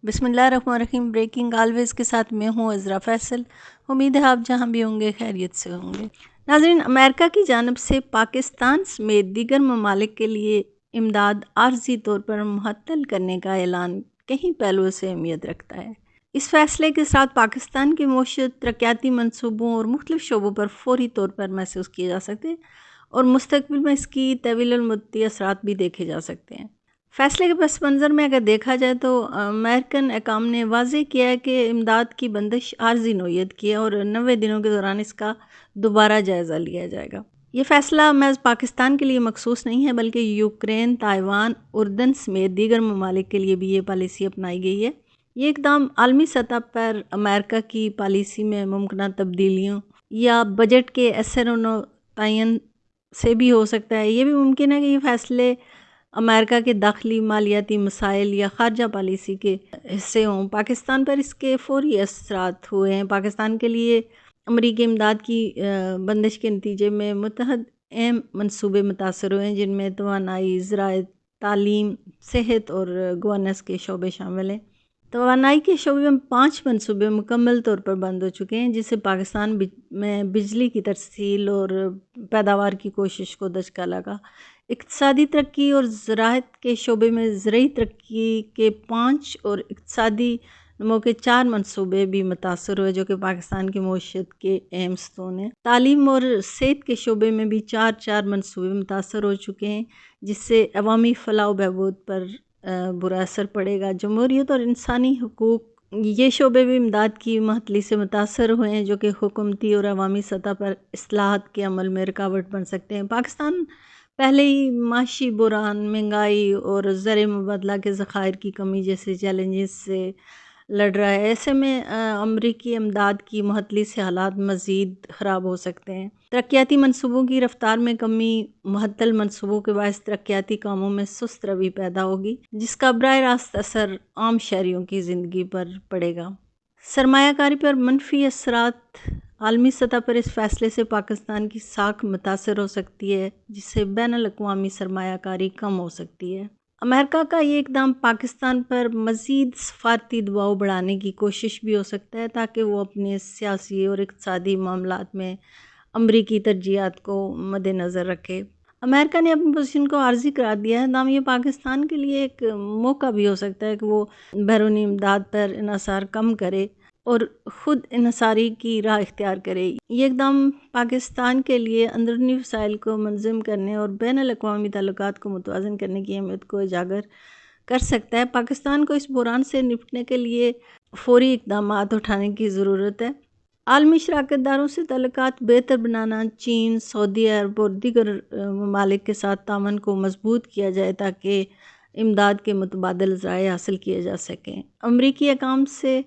بسم اللہ الرحمن الرحیم۔ بریکنگ آلویز کے ساتھ میں ہوں عذرا فیصل۔ امید ہے آپ جہاں بھی ہوں گے خیریت سے ہوں گے۔ ناظرین، امریکہ کی جانب سے پاکستان سمیت دیگر ممالک کے لیے امداد عارضی طور پر معطل کرنے کا اعلان کئی پہلوؤں سے اہمیت رکھتا ہے۔ اس فیصلے کے ساتھ پاکستان کی معیشت، ترقیاتی منصوبوں اور مختلف شعبوں پر فوری طور پر محسوس کیے جا سکتے ہیں اور مستقبل میں اس کی طویل المدتی اثرات بھی دیکھے جا سکتے ہیں۔ فیصلے کے پس منظر میں اگر دیکھا جائے تو امریکن حکام نے واضح کیا ہے کہ امداد کی بندش عارضی نوعیت کی ہے اور 90 دنوں کے دوران اس کا دوبارہ جائزہ لیا جائے گا۔ یہ فیصلہ محض پاکستان کے لیے مخصوص نہیں ہے، بلکہ یوکرین، تائیوان، اردن سمیت دیگر ممالک کے لیے بھی یہ پالیسی اپنائی گئی ہے۔ یہ اقدام عالمی سطح پر امریکہ کی پالیسی میں ممکنہ تبدیلیوں یا بجٹ کے اثر و تعین سے بھی ہو سکتا ہے۔ یہ بھی ممکن ہے کہ یہ فیصلے امریکہ کے داخلی مالیاتی مسائل یا خارجہ پالیسی کے حصے ہوں۔ پاکستان پر اس کے فوری اثرات ہوئے ہیں۔ پاکستان کے لیے امریکی امداد کی بندش کے نتیجے میں متعدد اہم منصوبے متاثر ہوئے ہیں، جن میں توانائی، زراعت، تعلیم، صحت اور گورننس کے شعبے شامل ہیں۔ توانائی کے شعبے میں 5 منصوبے مکمل طور پر بند ہو چکے ہیں، جس سے پاکستان میں بجلی کی ترسیل اور پیداوار کی کوشش کو دھچکا لگا۔ اقتصادی ترقی اور زراعت کے شعبے میں زرعی ترقی کے 5 اور اقتصادی نمو کے 4 منصوبے بھی متاثر ہوئے، جو کہ پاکستان کی معیشت کے اہم ستون ہیں۔ تعلیم اور صحت کے شعبے میں بھی 4 منصوبے متاثر ہو چکے ہیں، جس سے عوامی فلاح و بہبود پر برا اثر پڑے گا۔ جمہوریت اور انسانی حقوق، یہ شعبے بھی امداد کی معطلی سے متاثر ہوئے ہیں، جو کہ حکومتی اور عوامی سطح پر اصلاحات کے عمل میں رکاوٹ بن سکتے ہیں۔ پاکستان پہلے ہی معاشی بحران، مہنگائی اور زر مبادلہ کے ذخائر کی کمی جیسے چیلنجز سے لڑ رہا ہے۔ ایسے میں امریکی امداد کی معطلی سے حالات مزید خراب ہو سکتے ہیں۔ ترقیاتی منصوبوں کی رفتار میں کمی، معطل منصوبوں کے باعث ترقیاتی کاموں میں سست روی پیدا ہوگی، جس کا براہ راست اثر عام شہریوں کی زندگی پر پڑے گا۔ سرمایہ کاری پر منفی اثرات، عالمی سطح پر اس فیصلے سے پاکستان کی ساکھ متاثر ہو سکتی ہے، جس سے بین الاقوامی سرمایہ کاری کم ہو سکتی ہے۔ امریکہ کا یہ اقدام پاکستان پر مزید سفارتی دباؤ بڑھانے کی کوشش بھی ہو سکتا ہے، تاکہ وہ اپنے سیاسی اور اقتصادی معاملات میں امریکی ترجیحات کو مد نظر رکھے۔ امریکہ نے اپنی پوزیشن کو عارضی قرار دیا ہے، تاہم یہ پاکستان کے لیے ایک موقع بھی ہو سکتا ہے کہ وہ بیرونی امداد پر انحصار کم کرے اور خود انحصاری کی راہ اختیار کرے۔ یہ اقدام پاکستان کے لیے اندرونی وسائل کو منظم کرنے اور بین الاقوامی تعلقات کو متوازن کرنے کی اہمیت کو اجاگر کر سکتا ہے۔ پاکستان کو اس بحران سے نپٹنے کے لیے فوری اقدامات اٹھانے کی ضرورت ہے۔ عالمی شراکت داروں سے تعلقات بہتر بنانا، چین، سعودی عرب اور دیگر ممالک کے ساتھ تعاون کو مضبوط کیا جائے تاکہ امداد کے متبادل ذرائع حاصل کیے جا سکیں۔ امریکی حکام سے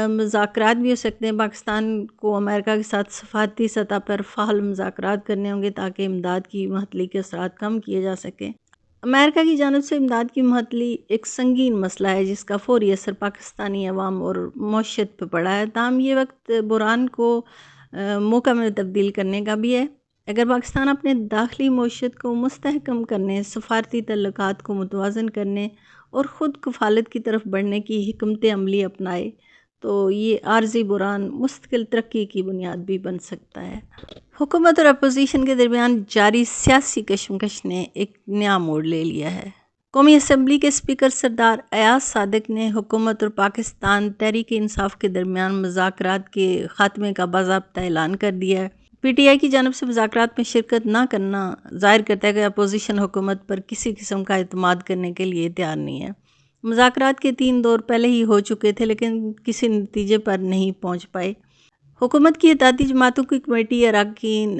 مذاکرات بھی ہو سکتے ہیں۔ پاکستان کو امریکہ کے ساتھ سفارتی سطح پر فعال مذاکرات کرنے ہوں گے تاکہ امداد کی معطلی کے اثرات کم کیے جا سکیں۔ امریکہ کی جانب سے امداد کی معطلی ایک سنگین مسئلہ ہے، جس کا فوری اثر پاکستانی عوام اور معیشت پہ پڑا ہے، تاہم یہ وقت بحران کو موقع میں تبدیل کرنے کا بھی ہے۔ اگر پاکستان اپنے داخلی معیشت کو مستحکم کرنے، سفارتی تعلقات کو متوازن کرنے اور خود کفالت کی طرف بڑھنے کی حکمت عملی اپنائے تو یہ عارضی بحران مستقل ترقی کی بنیاد بھی بن سکتا ہے۔ حکومت اور اپوزیشن کے درمیان جاری سیاسی کشمکش نے ایک نیا موڑ لے لیا ہے۔ قومی اسمبلی کے اسپیکر سردار ایاز صادق نے حکومت اور پاکستان تحریک انصاف کے درمیان مذاکرات کے خاتمے کا باضابطہ اعلان کر دیا ہے۔ پی ٹی آئی کی جانب سے مذاکرات میں شرکت نہ کرنا ظاہر کرتا ہے کہ اپوزیشن حکومت پر کسی قسم کا اعتماد کرنے کے لیے تیار نہیں ہے۔ مذاکرات کے 3 دور پہلے ہی ہو چکے تھے، لیکن کسی نتیجے پر نہیں پہنچ پائے۔ حکومت کی اتحادی جماعتوں کی کمیٹی اراکین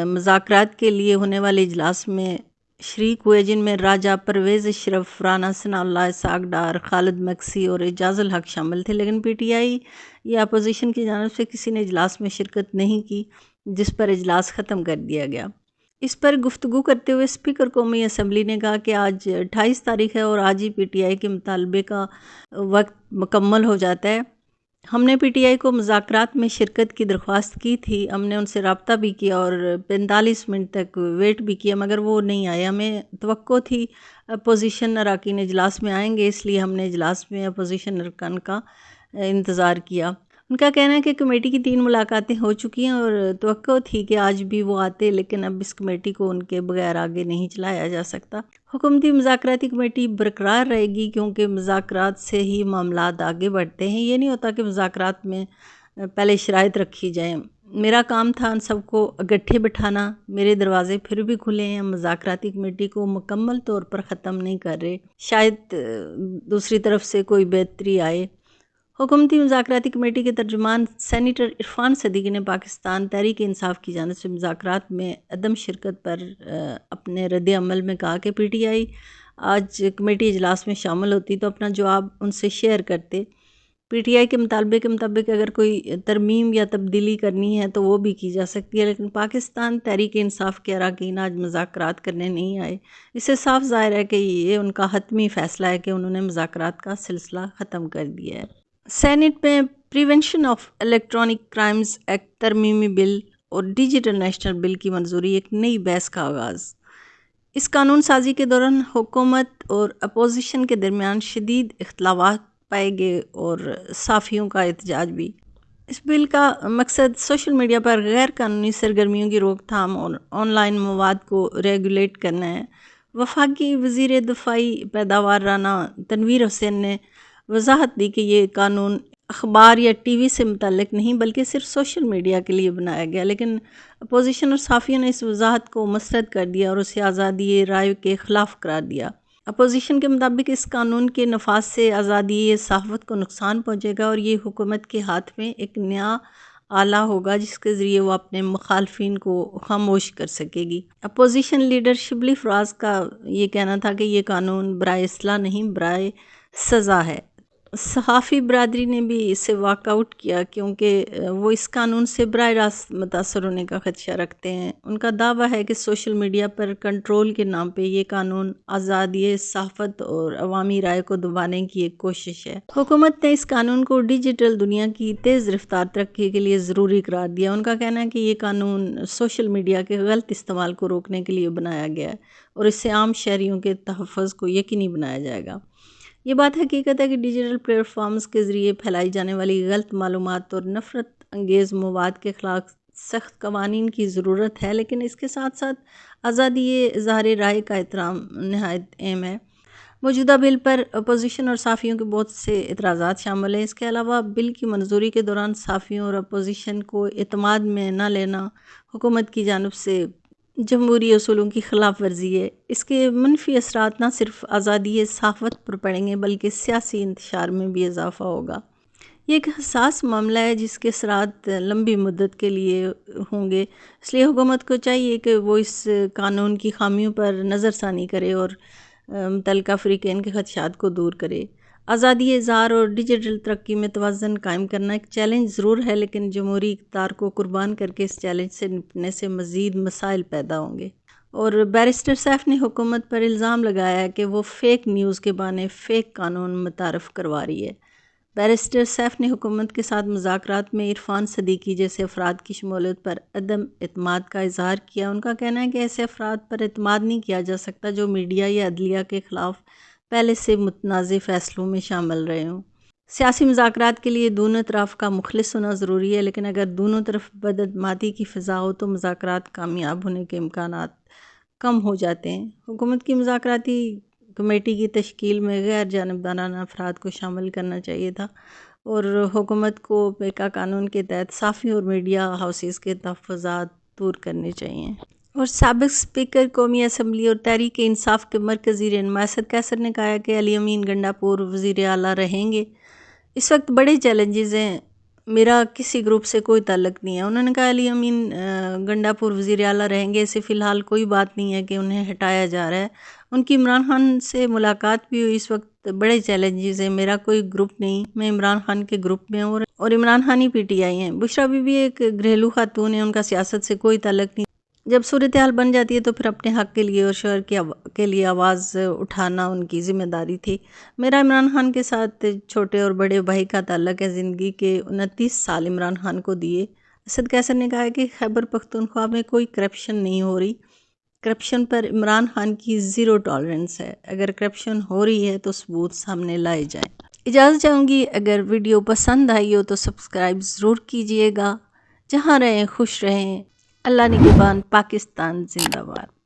مذاکرات کے لیے ہونے والے اجلاس میں شریک ہوئے، جن میں راجہ پرویز اشرف، رانا ثناء اللہ اسحاق ڈار، خالد مکسی اور اعجاز الحق شامل تھے، لیکن پی ٹی آئی یا اپوزیشن کی جانب سے کسی نے اجلاس میں شرکت نہیں کی، جس پر اجلاس ختم کر دیا گیا۔ اس پر گفتگو کرتے ہوئے اسپیکر قومی اسمبلی نے کہا کہ آج 28 تاریخ ہے اور آج ہی پی ٹی آئی کے مطالبے کا وقت مکمل ہو جاتا ہے۔ ہم نے پی ٹی آئی کو مذاکرات میں شرکت کی درخواست کی تھی، ہم نے ان سے رابطہ بھی کیا اور 45 منٹ تک ویٹ بھی کیا، مگر وہ نہیں آئے۔ ہمیں توقع تھی اپوزیشن اراکین اجلاس میں آئیں گے، اس لیے ہم نے اجلاس میں اپوزیشن ارکان کا انتظار کیا۔ ان کا کہنا ہے کہ کمیٹی کی 3 ملاقاتیں ہو چکی ہیں اور توقع تھی کہ آج بھی وہ آتے، لیکن اب اس کمیٹی کو ان کے بغیر آگے نہیں چلایا جا سکتا۔ حکومتی مذاکراتی کمیٹی برقرار رہے گی کیونکہ مذاکرات سے ہی معاملات آگے بڑھتے ہیں۔ یہ نہیں ہوتا کہ مذاکرات میں پہلے شرائط رکھی جائیں۔ میرا کام تھا ان سب کو اکٹھے بٹھانا، میرے دروازے پھر بھی کھلے ہیں، مذاکراتی کمیٹی کو مکمل طور پر ختم نہیں کر رہے، شاید دوسری طرف سے کوئی بہتری آئے۔ حکومتی مذاکراتی کمیٹی کے ترجمان سینیٹر عرفان صدیقی نے پاکستان تحریک انصاف کی جانب سے مذاکرات میں عدم شرکت پر اپنے رد عمل میں کہا کہ پی ٹی آئی آج کمیٹی اجلاس میں شامل ہوتی تو اپنا جواب ان سے شیئر کرتے۔ پی ٹی آئی کے مطالبے کے مطابق اگر کوئی ترمیم یا تبدیلی کرنی ہے تو وہ بھی کی جا سکتی ہے، لیکن پاکستان تحریک انصاف کے اراکین آج مذاکرات کرنے نہیں آئے۔ اس سے صاف ظاہر ہے کہ یہ ان کا حتمی فیصلہ ہے کہ انہوں نے مذاکرات کا سلسلہ ختم کر دیا ہے۔ سینٹ میں prevention of electronic crimes act ترمیمی بل اور ڈیجیٹل نیشنل بل کی منظوری، ایک نئی بحث کا آغاز۔ اس قانون سازی کے دوران حکومت اور اپوزیشن کے درمیان شدید اختلافات پائے گئے اور صحافیوں کا احتجاج بھی۔ اس بل کا مقصد سوشل میڈیا پر غیر قانونی سرگرمیوں کی روک تھام اور آن لائن مواد کو ریگولیٹ کرنا ہے۔ وفاقی وزیر دفاعی پیداوار رانا تنویر حسین نے وضاحت دی کہ یہ قانون اخبار یا ٹی وی سے متعلق نہیں بلکہ صرف سوشل میڈیا کے لیے بنایا گیا، لیکن اپوزیشن اور صحافیوں نے اس وضاحت کو مسترد کر دیا اور اسے آزادی رائے کے خلاف قرار دیا۔ اپوزیشن کے مطابق اس قانون کے نفاذ سے آزادی صحافت کو نقصان پہنچے گا اور یہ حکومت کے ہاتھ میں ایک نیا آلہ ہوگا جس کے ذریعے وہ اپنے مخالفین کو خاموش کر سکے گی۔ اپوزیشن لیڈر شبلی فراز کا یہ کہنا تھا کہ یہ قانون برائے اصلاح نہیں، برائے سزا ہے۔ صحافی برادری نے بھی اسے واک آؤٹ کیا کیونکہ وہ اس قانون سے براہ راست متاثر ہونے کا خدشہ رکھتے ہیں۔ ان کا دعویٰ ہے کہ سوشل میڈیا پر کنٹرول کے نام پہ یہ قانون آزادی صحافت اور عوامی رائے کو دبانے کی ایک کوشش ہے۔ حکومت نے اس قانون کو ڈیجیٹل دنیا کی تیز رفتار ترقی کے لیے ضروری قرار دیا۔ ان کا کہنا ہے کہ یہ قانون سوشل میڈیا کے غلط استعمال کو روکنے کے لیے بنایا گیا ہے اور اس سے عام شہریوں کے تحفظ کو یقینی بنایا جائے گا۔ یہ بات حقیقت ہے کہ ڈیجیٹل پلیٹ فارمز کے ذریعے پھیلائی جانے والی غلط معلومات اور نفرت انگیز مواد کے خلاف سخت قوانین کی ضرورت ہے، لیکن اس کے ساتھ ساتھ آزادی اظہار رائے کا احترام نہایت اہم ہے۔ موجودہ بل پر اپوزیشن اور صحافیوں کے بہت سے اعتراضات شامل ہیں۔ اس کے علاوہ بل کی منظوری کے دوران صحافیوں اور اپوزیشن کو اعتماد میں نہ لینا حکومت کی جانب سے جمہوری اصولوں کی خلاف ورزی ہے۔ اس کے منفی اثرات نہ صرف آزادی صحافت پر پڑیں گے بلکہ سیاسی انتشار میں بھی اضافہ ہوگا۔ یہ ایک حساس معاملہ ہے جس کے اثرات لمبی مدت کے لیے ہوں گے، اس لیے حکومت کو چاہیے کہ وہ اس قانون کی خامیوں پر نظر ثانی کرے اور متعلقہ فریقین کے خدشات کو دور کرے۔ آزادی اظہار اور ڈیجیٹل ترقی میں توازن قائم کرنا ایک چیلنج ضرور ہے، لیکن جمہوری اقتدار کو قربان کر کے اس چیلنج سے نپٹنے سے مزید مسائل پیدا ہوں گے۔ اور بیرسٹر سیف نے حکومت پر الزام لگایا ہے کہ وہ فیک نیوز کے بہانے فیک قانون متعارف کروا رہی ہے۔ بیرسٹر سیف نے حکومت کے ساتھ مذاکرات میں عرفان صدیقی جیسے افراد کی شمولیت پر عدم اعتماد کا اظہار کیا۔ ان کا کہنا ہے کہ ایسے افراد پر اعتماد نہیں کیا جا سکتا جو میڈیا یا عدلیہ کے خلاف پہلے سے متنازع فیصلوں میں شامل رہے ہوں۔ سیاسی مذاکرات کے لیے دونوں اطراف کا مخلص ہونا ضروری ہے، لیکن اگر دونوں طرف بدعنمانی کی فضا ہو تو مذاکرات کامیاب ہونے کے امکانات کم ہو جاتے ہیں۔ حکومت کی مذاکراتی کمیٹی کی تشکیل میں غیر جانبدارانہ افراد کو شامل کرنا چاہیے تھا اور حکومت کو پیکا قانون کے تحت صحافی اور میڈیا ہاؤسز کے تحفظات دور کرنے چاہیے۔ اور سابق اسپیکر قومی اسمبلی اور تحریک انصاف کے مرکزی رہنما اسد قیصر نے کہا ہے کہ علی امین گنڈاپور وزیر اعلیٰ رہیں گے۔ اس وقت بڑے چیلنجز ہیں، میرا کسی گروپ سے کوئی تعلق نہیں ہے۔ انہوں نے کہا علی امین گنڈاپور وزیر اعلیٰ رہیں گے، اسے فی الحال کوئی بات نہیں ہے کہ انہیں ہٹایا جا رہا ہے۔ ان کی عمران خان سے ملاقات بھی ہوئی۔ اس وقت بڑے چیلنجز ہیں، میرا کوئی گروپ نہیں، میں عمران خان کے گروپ میں ہوں اور عمران خان ہی پی ٹی آئی ہیں۔ بشریٰ بی بی ایک گھریلو خاتون ہیں، ان کا سیاست سے کوئی تعلق نہیں۔ جب صورتحال بن جاتی ہے تو پھر اپنے حق کے لیے اور شوہر کے لیے آواز اٹھانا ان کی ذمہ داری تھی۔ میرا عمران خان کے ساتھ چھوٹے اور بڑے بھائی کا تعلق ہے۔ زندگی کے 29 سال عمران خان کو دیے۔ اسد کیسر نے کہا ہے کہ خیبر پختونخوا میں کوئی کرپشن نہیں ہو رہی، کرپشن پر عمران خان کی زیرو ٹالرنس ہے، اگر کرپشن ہو رہی ہے تو ثبوت سامنے لائے جائیں۔ اجازت چاہوں گی، اگر ویڈیو پسند آئی ہو تو سبسکرائب ضرور کیجئے گا۔ جہاں رہیں خوش رہیں۔ اللہ نگہبان، پاکستان زندہ باد۔